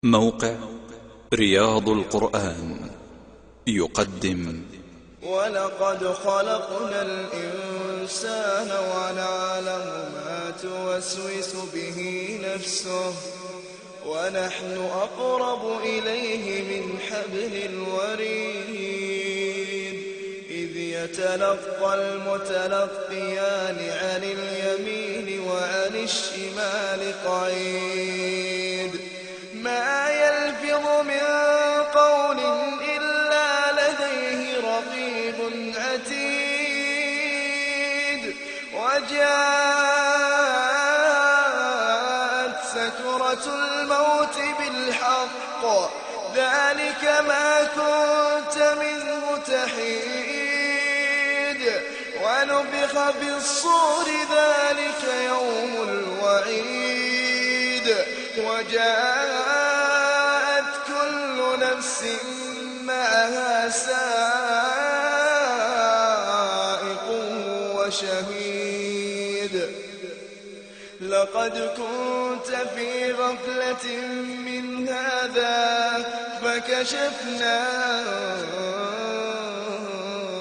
موقع رياض القرآن يقدم ولقد خلقنا الإنسان ونعلم ما توسوس به نفسه ونحن أقرب إليه من حبل الوريد إذ يتلقى المتلقيان عن اليمين وعن الشمال قعيد ما يلفظ من قول إلا لديه رقيب عتيد وجاءت سكرة الموت بالحق ذلك ما كنت منه تحيد ونفخ في الصور ذلك يوم الوعيد وجاءت كل نفس معها سائق وشهيد لقد كنت في غفلة من هذا فكشفنا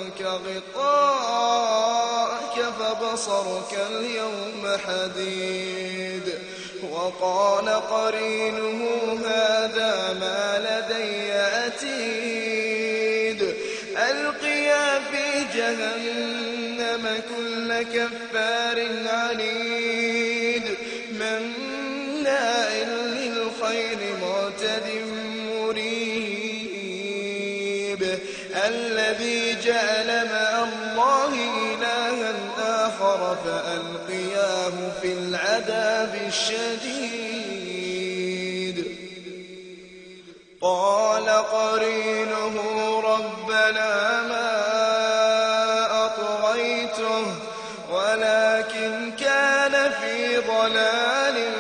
عنك غطاءك فبصرك اليوم حديد وقال قرينه هذا ما لدي عتيد ألقيا في جهنم كل كفار عنيد مناع للخير معتد مريب الذي جعل مع الله إلها آخر فألقياه في العذاب الشديد قال قرينه ربنا ما أطغيته ولكن كان في ضلال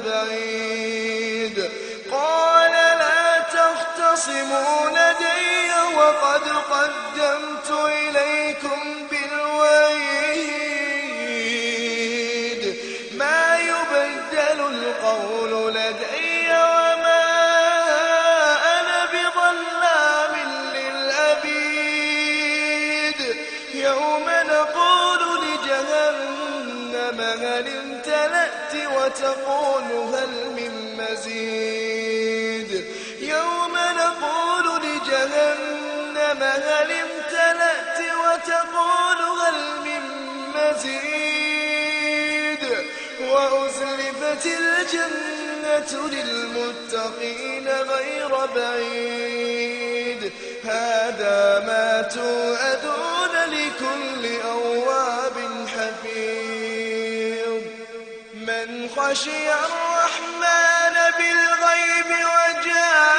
بعيد قال لا تختصموا لدي وقد قدمت إليكم بالوعيد ما يبدل القول لدي وما أنا بظلام للعبيد يوم نقول لجهنم هل امتلأت وتقول هل من مزيد يوم نقول لجهنم هل امتلأت وتقول هل من مزيد وأزلفت الجنة للمتقين غير بعيد هذا ما توعدون لكل أواب حفيظ من خشي الرحمن بالغيب وجاء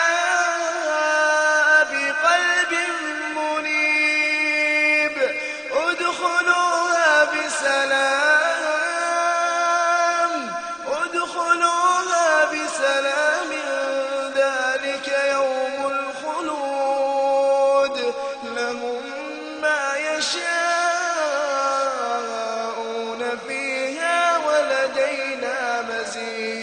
بقلب منيب ادخلوها بسلام ذلك يوم الخلود لهم ما يشاءون فيها ولدينا مزيد